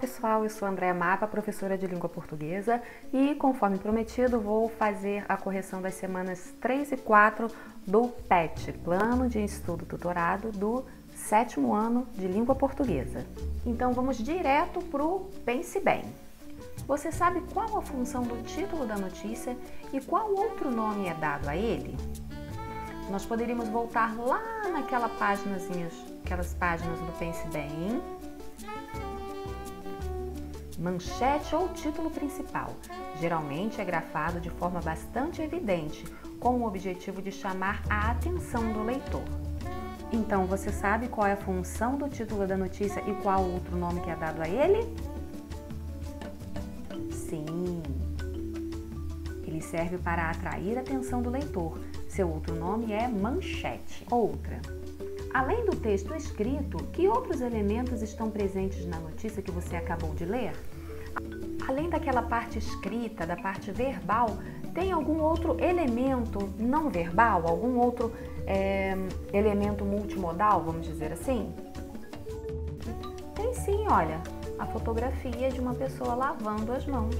pessoal, eu sou Andréa Mapa, professora de língua portuguesa e, conforme prometido, vou fazer a correção das semanas 3 e 4 do PET, Plano de Estudo Tutorado do 7º ano de língua portuguesa. Então vamos direto para o Pense Bem. Você sabe qual a função do título da notícia e qual outro nome é dado a ele? Nós poderíamos voltar lá naquela páginazinha, aquelas páginas do Pense Bem. Manchete ou título principal. Geralmente é grafado de forma bastante evidente, com o objetivo de chamar a atenção do leitor. Então, você sabe qual é a função do título da notícia e qual outro nome que é dado a ele? Sim, ele serve para atrair a atenção do leitor. Seu outro nome é manchete. Outra. Além do texto escrito, que outros elementos estão presentes na notícia que você acabou de ler? Além daquela parte escrita, da parte verbal, tem algum outro elemento não verbal? Algum outro elemento multimodal, vamos dizer assim? Tem sim, olha, a fotografia de uma pessoa lavando as mãos.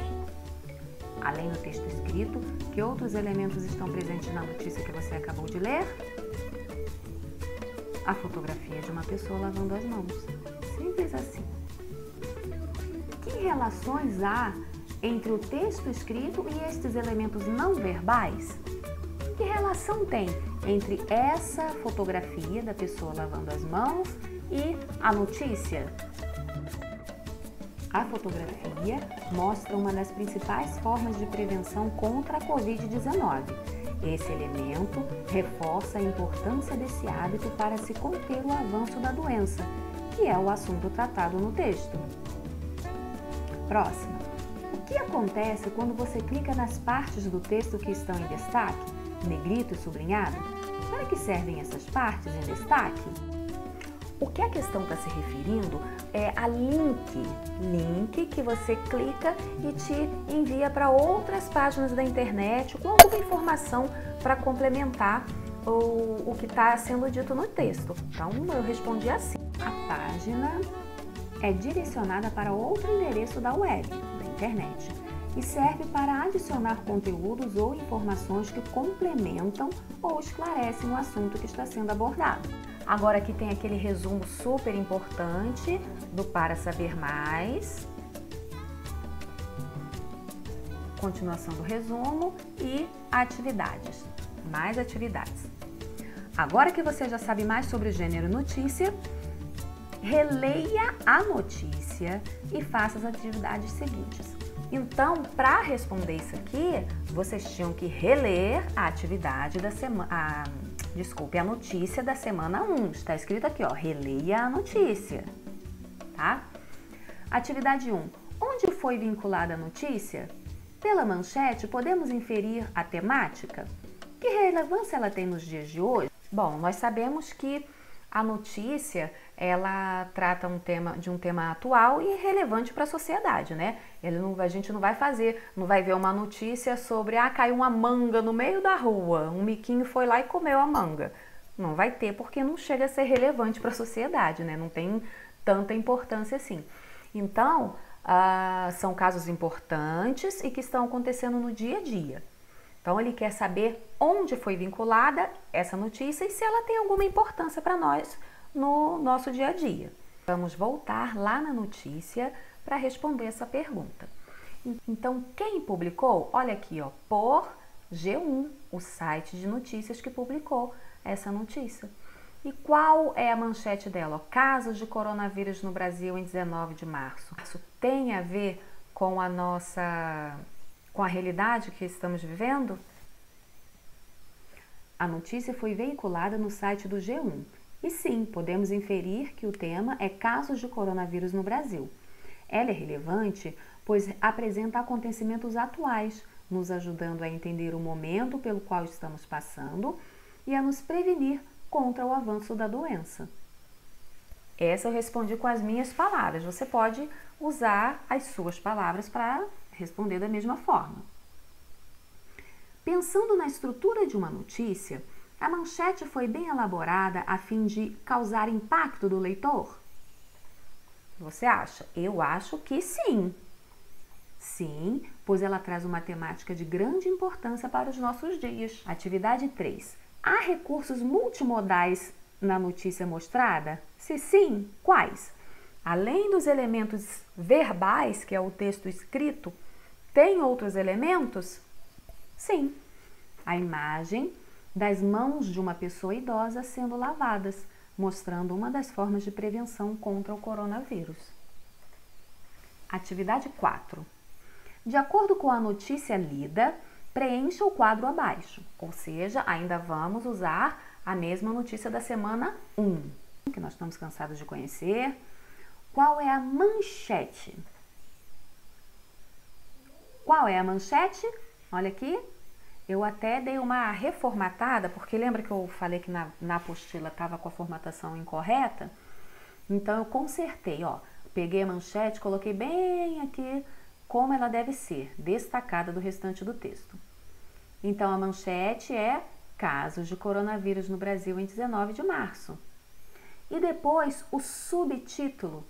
Além do texto escrito, que outros elementos estão presentes na notícia que você acabou de ler? A fotografia de uma pessoa lavando as mãos. Simples assim. Que relações há entre o texto escrito e estes elementos não verbais? Que relação tem entre essa fotografia da pessoa lavando as mãos e a notícia? A fotografia mostra uma das principais formas de prevenção contra a Covid-19. Esse elemento reforça a importância desse hábito para se conter o avanço da doença, que é o assunto tratado no texto. Próximo. O que acontece quando você clica nas partes do texto que estão em destaque, negrito e sublinhado? Para que servem essas partes em destaque? O que a questão está se referindo é a link que você clica e te envia para outras páginas da internet com alguma informação para complementar o que está sendo dito no texto. Então, eu respondi assim. A página é direcionada para outro endereço da web, da internet, e serve para adicionar conteúdos ou informações que complementam ou esclarecem o assunto que está sendo abordado. Agora aqui tem aquele resumo super importante do Para Saber Mais. Continuação do resumo e atividades. Mais atividades. Agora que você já sabe mais sobre o gênero notícia, releia a notícia e faça as atividades seguintes. Então, para responder isso aqui, vocês tinham que reler a atividade da semana, a notícia da semana 1. Está escrito aqui, ó, releia a notícia, tá? Atividade 1. Onde foi vinculada a notícia? Pela manchete, podemos inferir a temática? Que relevância ela tem nos dias de hoje? Bom, nós sabemos que a notícia, ela trata de um tema atual e relevante para a sociedade, né? A gente não vai ver uma notícia sobre, caiu uma manga no meio da rua, um miquinho foi lá e comeu a manga. Não vai ter, porque não chega a ser relevante para a sociedade, né? Não tem tanta importância assim. Então, são casos importantes e que estão acontecendo no dia a dia. Então, ele quer saber onde foi vinculada essa notícia e se ela tem alguma importância para nós no nosso dia a dia. Vamos voltar lá na notícia para responder essa pergunta. Então, quem publicou? Olha aqui, ó, por G1, o site de notícias que publicou essa notícia. E qual é a manchete dela? Casos de coronavírus no Brasil em 19 de março. Isso tem a ver com com a realidade que estamos vivendo? A notícia foi veiculada no site do G1. E sim, podemos inferir que o tema é casos de coronavírus no Brasil. Ela é relevante, pois apresenta acontecimentos atuais, nos ajudando a entender o momento pelo qual estamos passando e a nos prevenir contra o avanço da doença. Essa eu respondi com as minhas palavras. Você pode usar as suas palavras para responder da mesma forma. Pensando na estrutura de uma notícia, a manchete foi bem elaborada a fim de causar impacto do leitor? Você acha? Eu acho que sim. Sim, pois ela traz uma temática de grande importância para os nossos dias. Atividade 3. Há recursos multimodais na notícia mostrada? Se sim, quais? Além dos elementos verbais, que é o texto escrito, tem outros elementos? Sim. A imagem das mãos de uma pessoa idosa sendo lavadas, mostrando uma das formas de prevenção contra o coronavírus. Atividade 4. De acordo com a notícia lida, preencha o quadro abaixo, ou seja, ainda vamos usar a mesma notícia da semana 1, que nós estamos cansados de conhecer. Qual é a manchete? Qual é a manchete? Olha aqui, eu até dei uma reformatada, porque lembra que eu falei que na apostila estava com a formatação incorreta? Então eu consertei, ó, peguei a manchete, coloquei bem aqui como ela deve ser, destacada do restante do texto. Então, a manchete é casos de coronavírus no Brasil em 19 de março. E depois, o subtítulo,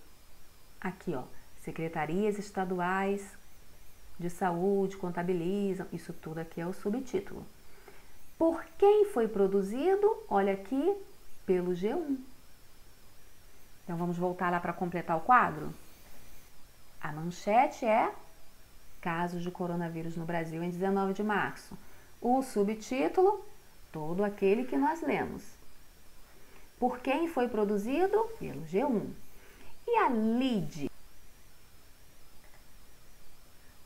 aqui ó, secretarias estaduais de saúde contabilizam, isso tudo aqui é o subtítulo. Por quem foi produzido? Olha aqui, pelo G1. Então, vamos voltar lá para completar o quadro? A manchete é casos de coronavírus no Brasil em 19 de março. O subtítulo, todo aquele que nós lemos. Por quem foi produzido? Pelo G1. E a lead?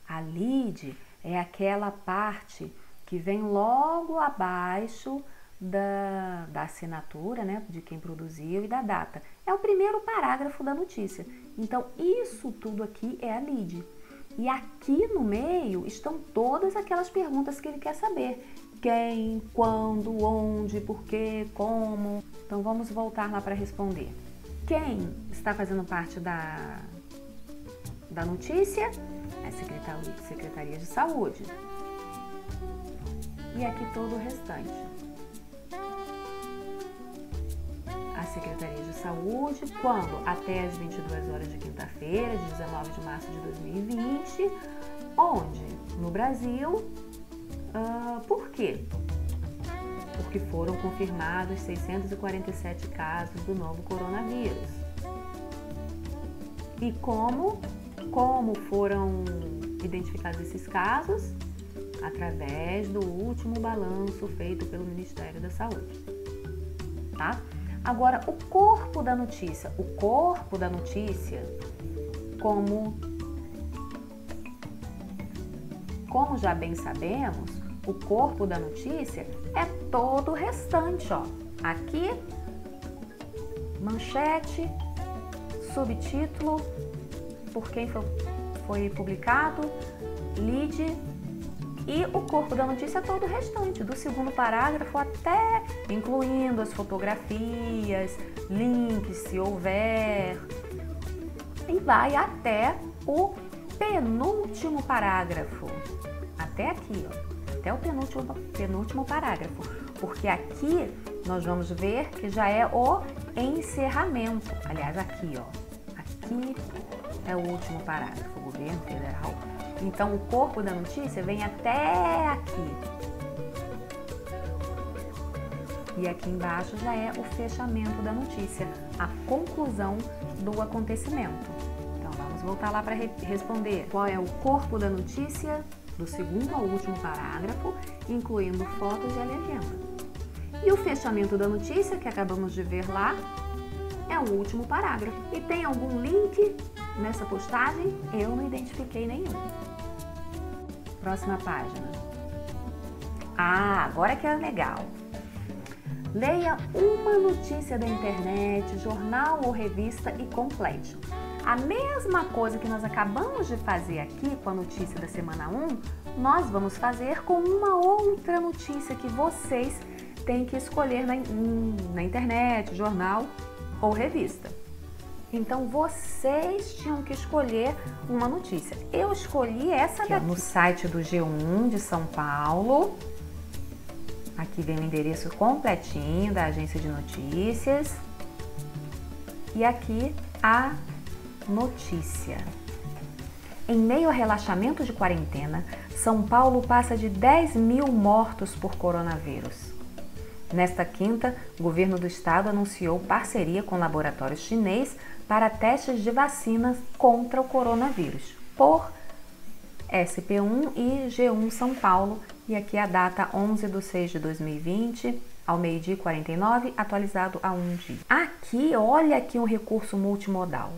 A lead é aquela parte que vem logo abaixo da assinatura, né, de quem produziu e da data. É o primeiro parágrafo da notícia. Então, isso tudo aqui é a lead. E aqui no meio estão todas aquelas perguntas que ele quer saber. Quem, quando, onde, por quê, como. Então, vamos voltar lá para responder. Quem está fazendo parte da notícia? É a Secretaria de Saúde. E aqui todo o restante. A Secretaria de Saúde, quando? Até as 22 horas de quinta-feira, de 19 de março de 2020. Onde? No Brasil. Por quê? Porque foram confirmados 647 casos do novo coronavírus. E como foram identificados esses casos? Através do último balanço feito pelo Ministério da Saúde. Tá? Agora, o corpo da notícia. O corpo da notícia, como já bem sabemos, o corpo da notícia é todo o restante, ó. Aqui, manchete, subtítulo, por quem foi publicado, lead, e o corpo da notícia é todo o restante, do segundo parágrafo até, incluindo as fotografias, links, se houver, e vai até o penúltimo parágrafo, até aqui, ó, até o penúltimo parágrafo, porque aqui nós vamos ver que já é o encerramento, aliás, aqui, ó, aqui é o último parágrafo, governo federal. Então, o corpo da notícia vem até aqui. E aqui embaixo já é o fechamento da notícia, a conclusão do acontecimento. Então, vamos voltar lá para responder. Qual é o corpo da notícia, do segundo ao último parágrafo, incluindo fotos e a legenda. E o fechamento da notícia, que acabamos de ver lá, é o último parágrafo. E tem algum link nessa postagem? Eu não identifiquei nenhum. Próxima página. Agora que é legal. Leia uma notícia da internet, jornal ou revista e complete. A mesma coisa que nós acabamos de fazer aqui com a notícia da semana 1, nós vamos fazer com uma outra notícia que vocês têm que escolher na internet, jornal ou revista. Então, vocês tinham que escolher uma notícia. Eu escolhi essa daqui. No site do G1 de São Paulo. Aqui vem o endereço completinho da agência de notícias. E aqui a notícia. Em meio a relaxamento de quarentena, São Paulo passa de 10.000 mortos por coronavírus. Nesta quinta, o governo do estado anunciou parceria com o laboratório chinês para testes de vacinas contra o coronavírus, por SP1 e G1 São Paulo, e aqui a data 11/6/2020, ao meio-dia 49, atualizado a 1 dia. Aqui, olha aqui um recurso multimodal.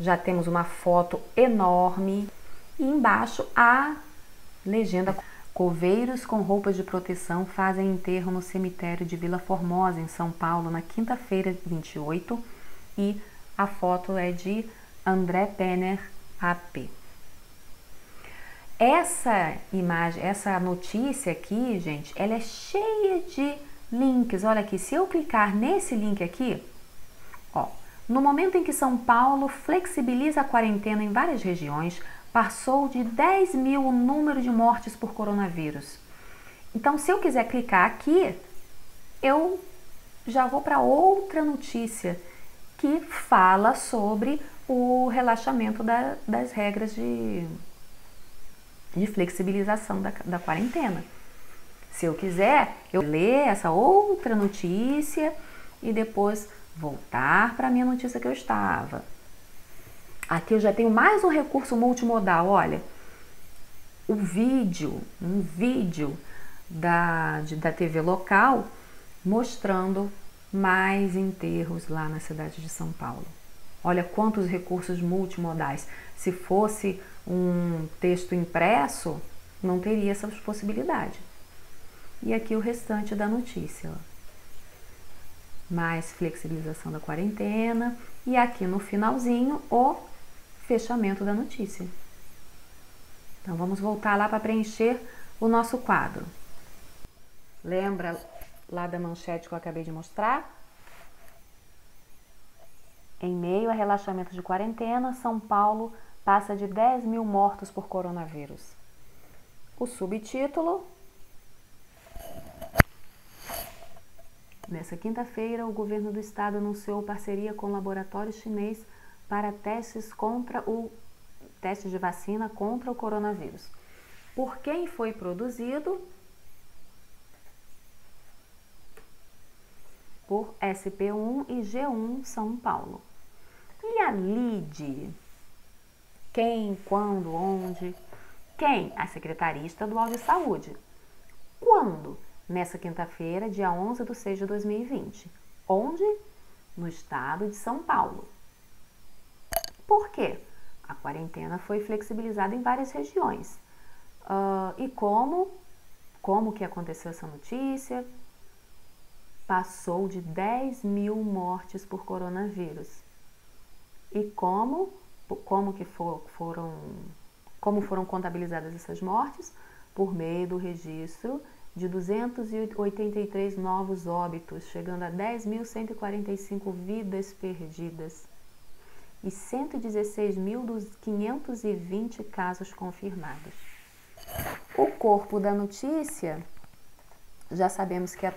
Já temos uma foto enorme e embaixo a legenda: coveiros com roupas de proteção fazem enterro no cemitério de Vila Formosa, em São Paulo, na quinta-feira, 28, e a foto é de André Penner, AP. Essa imagem, essa notícia aqui, gente, ela é cheia de links. Olha aqui, se eu clicar nesse link aqui, ó, no momento em que São Paulo flexibiliza a quarentena em várias regiões, passou de 10.000 o número de mortes por coronavírus. Então, se eu quiser clicar aqui, eu já vou para outra notícia que fala sobre o relaxamento das regras de flexibilização da quarentena. Se eu quiser, eu ler essa outra notícia e depois voltar para a minha notícia que eu estava. Aqui eu já tenho mais um recurso multimodal, olha. Um vídeo da TV local mostrando mais enterros lá na cidade de São Paulo. Olha quantos recursos multimodais. Se fosse um texto impresso, não teria essa possibilidade. E aqui o restante da notícia. Ó. Mais flexibilização da quarentena. E aqui no finalzinho, o fechamento da notícia. Então vamos voltar lá para preencher o nosso quadro. Lembra lá da manchete que eu acabei de mostrar? Em meio a relaxamento de quarentena, São Paulo passa de 10.000 mortos por coronavírus. O subtítulo: nessa quinta-feira, o governo do estado anunciou parceria com o laboratório chinês para testes de vacina contra o coronavírus. Por quem foi produzido? Por SP1 e G1 São Paulo. E a LIDE? Quem, quando, onde? Quem? A Secretaria Estadual de Saúde. Quando? Nessa quinta-feira, dia 11/6/2020. Onde? No estado de São Paulo. Por quê? A quarentena foi flexibilizada em várias regiões. E como que aconteceu essa notícia? Passou de 10.000 mortes por coronavírus. E como foram contabilizadas essas mortes? Por meio do registro de 283 novos óbitos, chegando a 10.145 vidas perdidas e 116.520 casos confirmados. O corpo da notícia, já sabemos que é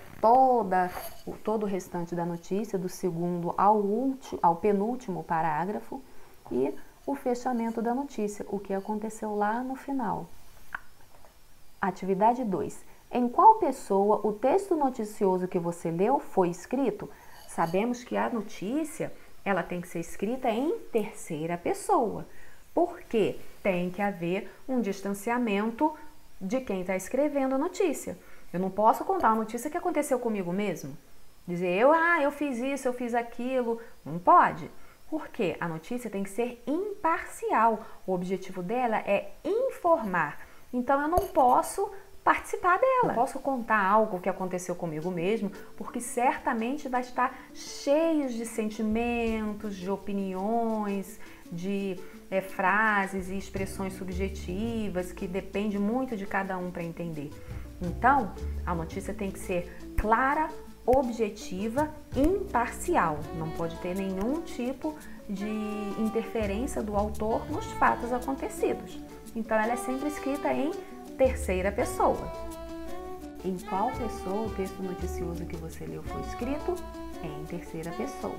todo o restante da notícia, do segundo ao penúltimo parágrafo, e o fechamento da notícia, o que aconteceu lá no final. Atividade 2. Em qual pessoa o texto noticioso que você leu foi escrito? Sabemos que a notícia, ela tem que ser escrita em terceira pessoa, porque tem que haver um distanciamento de quem está escrevendo a notícia. Eu não posso contar uma notícia que aconteceu comigo mesmo. Dizer, eu fiz isso, eu fiz aquilo. Não pode. Porque a notícia tem que ser imparcial. O objetivo dela é informar. Então, eu não posso participar dela. Não posso contar algo que aconteceu comigo mesmo, porque certamente vai estar cheio de sentimentos, de opiniões, de frases e expressões subjetivas, que depende muito de cada um para entender. Então, a notícia tem que ser clara, objetiva, imparcial. Não pode ter nenhum tipo de interferência do autor nos fatos acontecidos. Então, ela é sempre escrita em terceira pessoa. Em qual pessoa o texto noticioso que você leu foi escrito? Em terceira pessoa.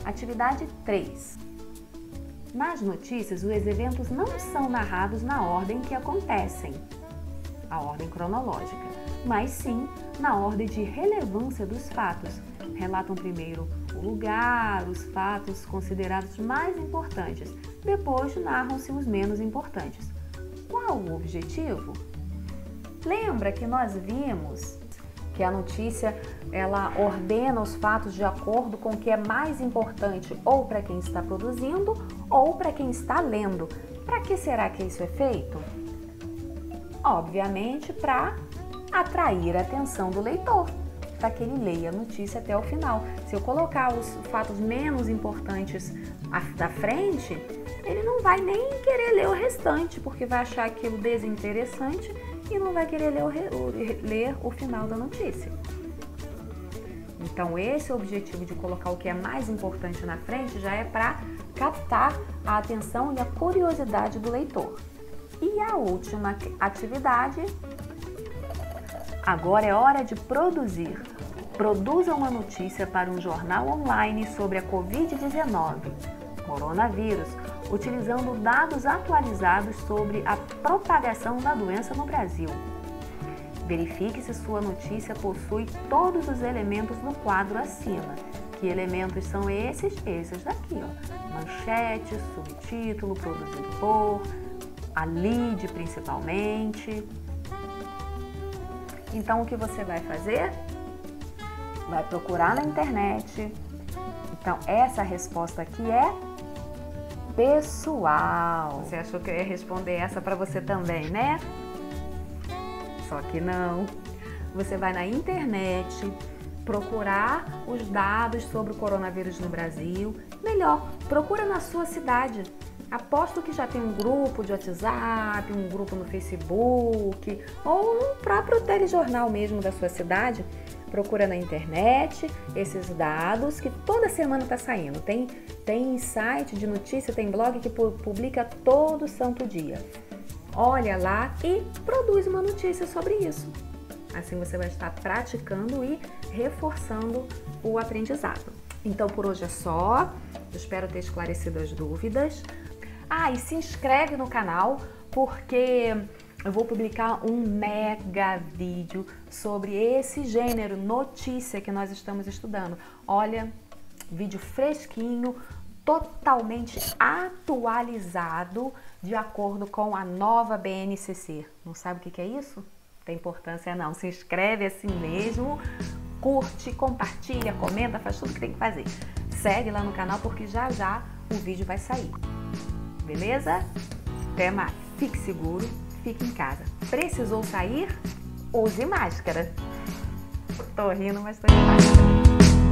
Atividade 3. Nas notícias, os eventos não são narrados na ordem que acontecem, a ordem cronológica, mas sim na ordem de relevância dos fatos. Relatam primeiro o lugar, os fatos considerados mais importantes, depois narram-se os menos importantes. Qual o objetivo? Lembra que nós vimos que a notícia ela ordena os fatos de acordo com o que é mais importante ou para quem está produzindo ou para quem está lendo. Para que será que isso é feito? Obviamente para atrair a atenção do leitor, para que ele leia a notícia até o final. Se eu colocar os fatos menos importantes da frente, ele não vai nem querer ler o restante, porque vai achar aquilo desinteressante e não vai querer ler o final da notícia. Então, esse é o objetivo de colocar o que é mais importante na frente, já é para captar a atenção e a curiosidade do leitor. E a última atividade, agora é hora de produzir. Produza uma notícia para um jornal online sobre a Covid-19, coronavírus, utilizando dados atualizados sobre a propagação da doença no Brasil. Verifique se sua notícia possui todos os elementos no quadro acima. Que elementos são esses? Esses daqui, ó. Manchete, subtítulo, produzido por, a lead principalmente. Então, o que você vai fazer? Vai procurar na internet. Então, essa resposta aqui é pessoal. Você achou que eu ia responder essa para você também, né? Só que não. Você vai na internet procurar os dados sobre o coronavírus no Brasil. Melhor, procura na sua cidade. Aposto que já tem um grupo de WhatsApp, um grupo no Facebook ou no próprio telejornal mesmo da sua cidade. Procura na internet esses dados que toda semana está saindo. Tem site de notícia, tem blog que publica todo santo dia. Olha lá e produz uma notícia sobre isso. Assim você vai estar praticando e reforçando o aprendizado. Então por hoje é só. Eu espero ter esclarecido as dúvidas. E se inscreve no canal porque eu vou publicar um mega vídeo sobre esse gênero notícia que nós estamos estudando. Olha, vídeo fresquinho, totalmente atualizado de acordo com a nova BNCC. Não sabe o que é isso? Não tem importância não. Se inscreve assim mesmo, curte, compartilha, comenta, faz tudo que tem que fazer. Segue lá no canal porque já já o vídeo vai sair. Beleza? Até mais. Fique seguro, fique em casa. Precisou sair? Use máscara. Tô rindo, mas tô de máscara.